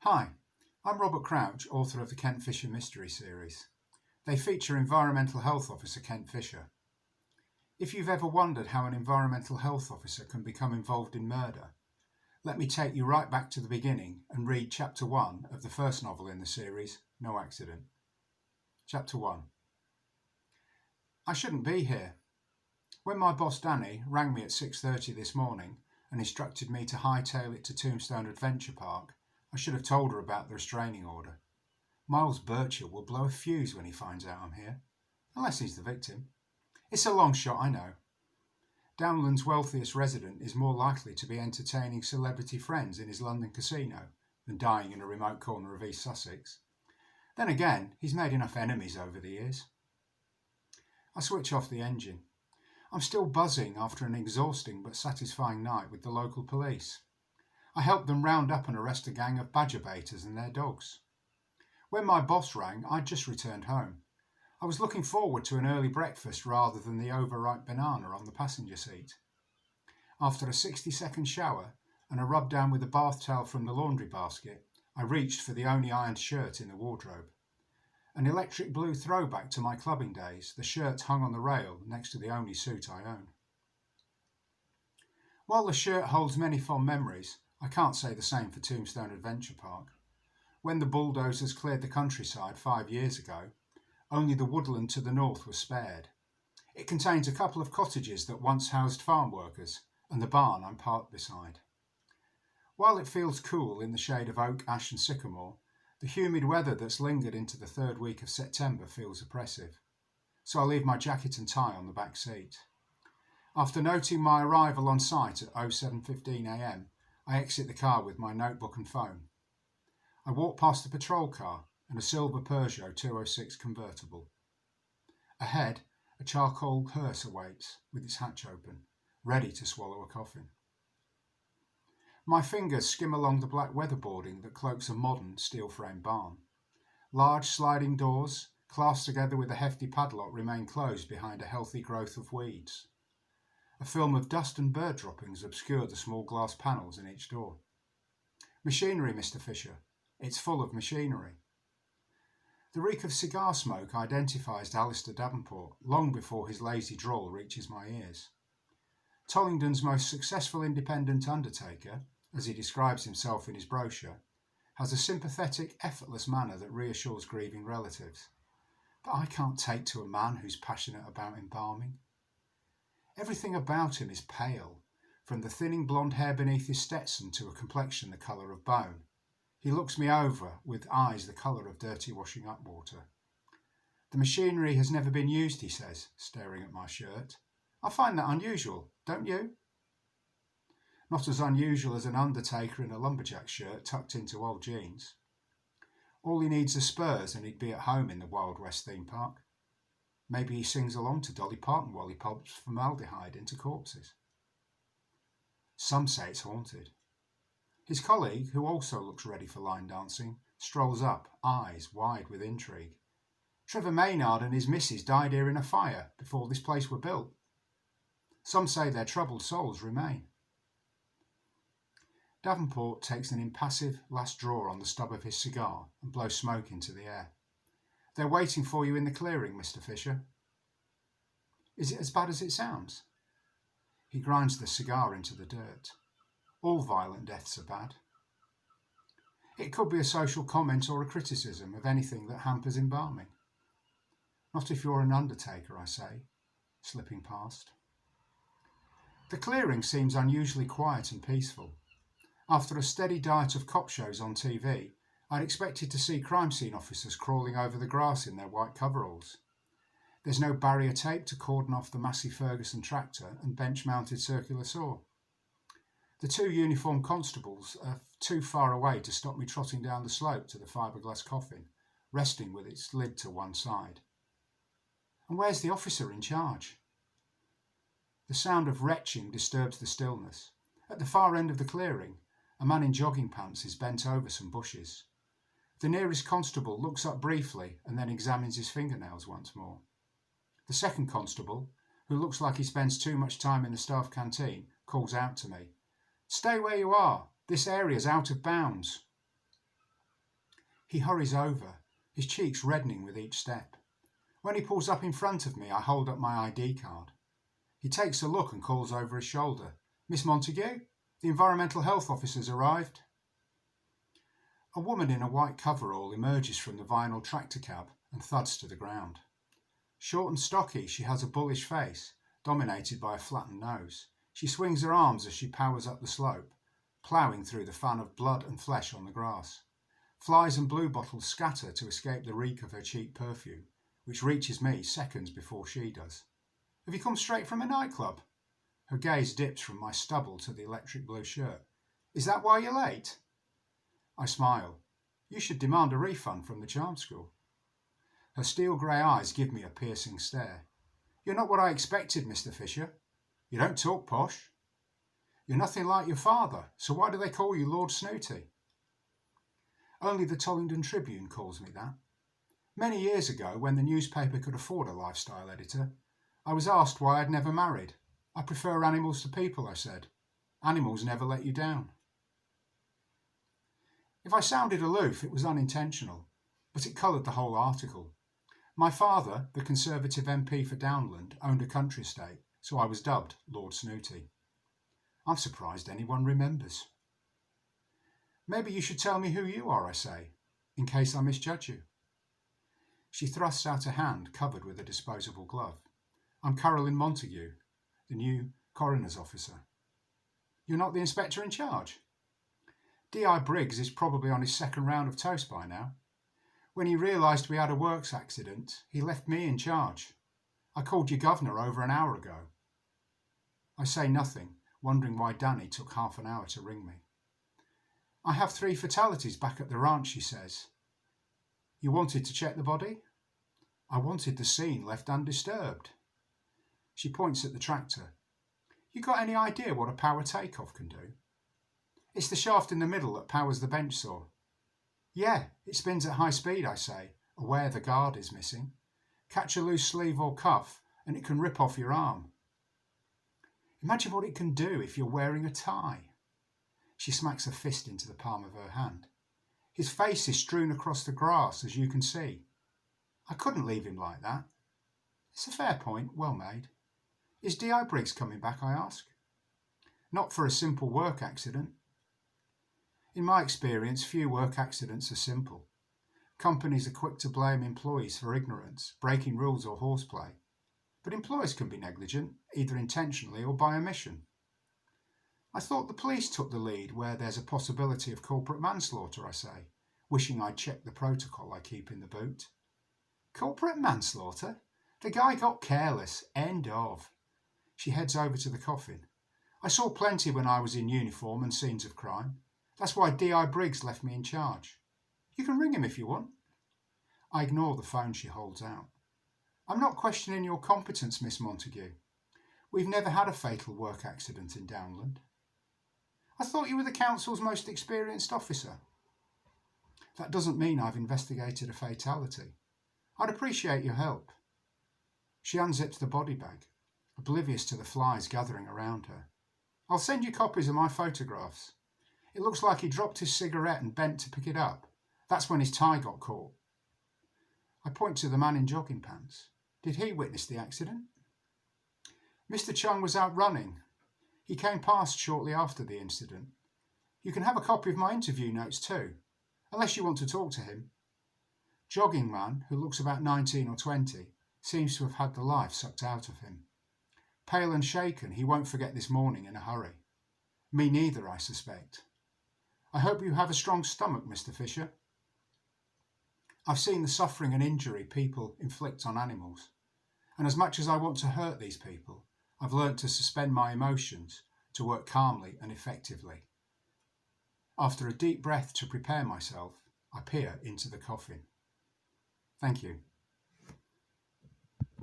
Hi, I'm Robert Crouch, author of the Kent Fisher Mystery Series. They feature Environmental Health Officer Kent Fisher. If you've ever wondered how an environmental health officer can become involved in murder, let me take you right back to the beginning and read Chapter 1 of the first novel in the series, No Accident. Chapter 1. I shouldn't be here. When my boss Danny rang me at 6:30 this morning and instructed me to hightail it to Tombstone Adventure Park, I should have told her about the restraining order. Miles Birchall will blow a fuse when he finds out I'm here, unless he's the victim. It's a long shot, I know. Downland's wealthiest resident is more likely to be entertaining celebrity friends in his London casino than dying in a remote corner of East Sussex. Then again, he's made enough enemies over the years. I switch off the engine. I'm still buzzing after an exhausting but satisfying night with the local police. I helped them round up and arrest a gang of badger baiters and their dogs. When my boss rang, I'd just returned home. I was looking forward to an early breakfast rather than the overripe banana on the passenger seat. After a 60-second shower and a rub down with a bath towel from the laundry basket, I reached for the only ironed shirt in the wardrobe. An electric blue throwback to my clubbing days, the shirt hung on the rail next to the only suit I own. While the shirt holds many fond memories, I can't say the same for Tombstone Adventure Park. When the bulldozers cleared the countryside 5 years ago, only the woodland to the north was spared. It contains a couple of cottages that once housed farm workers, and the barn I'm parked beside. While it feels cool in the shade of oak, ash and sycamore, the humid weather that's lingered into the third week of September feels oppressive, so I leave my jacket and tie on the back seat. After noting my arrival on site at 07:15 a.m, I exit the car with my notebook and phone. I walk past a patrol car and a silver Peugeot 206 convertible. Ahead, a charcoal hearse awaits, with its hatch open, ready to swallow a coffin. My fingers skim along the black weatherboarding that cloaks a modern steel-framed barn. Large sliding doors, clasped together with a hefty padlock, remain closed behind a healthy growth of weeds. A film of dust and bird droppings obscure the small glass panels in each door. Machinery, Mr. Fisher. It's full of machinery. The reek of cigar smoke identifies Alistair Davenport long before his lazy drawl reaches my ears. Tollingdon's most successful independent undertaker, as he describes himself in his brochure, has a sympathetic, effortless manner that reassures grieving relatives. But I can't take to a man who's passionate about embalming. Everything about him is pale, from the thinning blonde hair beneath his Stetson to a complexion the colour of bone. He looks me over with eyes the colour of dirty washing up water. The machinery has never been used, he says, staring at my shirt. I find that unusual, don't you? Not as unusual as an undertaker in a lumberjack shirt tucked into old jeans. All he needs are spurs and he'd be at home in the Wild West theme park. Maybe he sings along to Dolly Parton while he pumps formaldehyde into corpses. Some say it's haunted. His colleague, who also looks ready for line dancing, strolls up, eyes wide with intrigue. Trevor Maynard and his missus died here in a fire before this place were built. Some say their troubled souls remain. Davenport takes an impassive last draw on the stub of his cigar and blows smoke into the air. They're waiting for you in the clearing, Mr. Fisher. Is it as bad as it sounds? He grinds the cigar into the dirt. All violent deaths are bad. It could be a social comment or a criticism of anything that hampers embalming. Not if you're an undertaker, I say, slipping past. The clearing seems unusually quiet and peaceful. After a steady diet of cop shows on TV, I'd expected to see crime scene officers crawling over the grass in their white coveralls. There's no barrier tape to cordon off the Massey Ferguson tractor and bench-mounted circular saw. The two uniformed constables are too far away to stop me trotting down the slope to the fiberglass coffin, resting with its lid to one side. And where's the officer in charge? The sound of retching disturbs the stillness. At the far end of the clearing, a man in jogging pants is bent over some bushes. The nearest constable looks up briefly and then examines his fingernails once more. The second constable, who looks like he spends too much time in the staff canteen, calls out to me, "Stay where you are. This area's out of bounds." He hurries over, his cheeks reddening with each step. When he pulls up in front of me, I hold up my ID card. He takes a look and calls over his shoulder, "Miss Montague, the environmental health officer's arrived." A woman in a white coverall emerges from the vinyl tractor cab and thuds to the ground. Short and stocky, she has a bullish face, dominated by a flattened nose. She swings her arms as she powers up the slope, ploughing through the fan of blood and flesh on the grass. Flies and blue bottles scatter to escape the reek of her cheap perfume, which reaches me seconds before she does. "Have you come straight from a nightclub?" Her gaze dips from my stubble to the electric blue shirt. "Is that why you're late?" I smile. "You should demand a refund from the charm school." Her steel grey eyes give me a piercing stare. "You're not what I expected, Mr. Fisher. You don't talk posh. You're nothing like your father, so why do they call you Lord Snooty?" Only the Tollington Tribune calls me that. Many years ago, when the newspaper could afford a lifestyle editor, I was asked why I'd never married. "I prefer animals to people," I said. "Animals never let you down." If I sounded aloof, it was unintentional, but it coloured the whole article. My father, the Conservative MP for Downland, owned a country estate, so I was dubbed Lord Snooty. I'm surprised anyone remembers. "Maybe you should tell me who you are," I say, "in case I misjudge you." She thrusts out a hand covered with a disposable glove. "I'm Caroline Montague, the new coroner's officer." "You're not the inspector in charge?" D.I. Briggs is probably on his second round of toast by now. When he realised we had a works accident, he left me in charge. "I called your governor over an hour ago." I say nothing, wondering why Danny took half an hour to ring me. "I have 3 fatalities back at the ranch," she says. "You wanted to check the body?" "I wanted the scene left undisturbed." She points at the tractor. "You got any idea what a power takeoff can do?" "It's the shaft in the middle that powers the bench saw." "Yeah, it spins at high speed," I say, aware the guard is missing. "Catch a loose sleeve or cuff and it can rip off your arm." "Imagine what it can do if you're wearing a tie." She smacks a fist into the palm of her hand. "His face is strewn across the grass, as you can see. I couldn't leave him like that." "It's a fair point, well made." "Is D.I. Briggs coming back?" I ask. "Not for a simple work accident." In my experience, few work accidents are simple. Companies are quick to blame employees for ignorance, breaking rules or horseplay. But employers can be negligent, either intentionally or by omission. "I thought the police took the lead where there's a possibility of corporate manslaughter," I say, wishing I'd checked the protocol I keep in the boot. "Corporate manslaughter? The guy got careless. End of." She heads over to the coffin. "I saw plenty when I was in uniform and scenes of crime. That's why D.I. Briggs left me in charge. You can ring him if you want." I ignore the phone she holds out. "I'm not questioning your competence, Miss Montague. We've never had a fatal work accident in Downland." "I thought you were the council's most experienced officer." "That doesn't mean I've investigated a fatality. I'd appreciate your help." She unzips the body bag, oblivious to the flies gathering around her. "I'll send you copies of my photographs. It looks like he dropped his cigarette and bent to pick it up. That's when his tie got caught." I point to the man in jogging pants. "Did he witness the accident?" "Mr. Chung was out running. He came past shortly after the incident. You can have a copy of my interview notes too, unless you want to talk to him." Jogging man, who looks about 19 or 20, seems to have had the life sucked out of him. Pale and shaken, he won't forget this morning in a hurry. Me neither, I suspect. "I hope you have a strong stomach, Mr. Fisher." I've seen the suffering and injury people inflict on animals, and as much as I want to hurt these people, I've learnt to suspend my emotions, to work calmly and effectively. After a deep breath to prepare myself, I peer into the coffin. Thank you.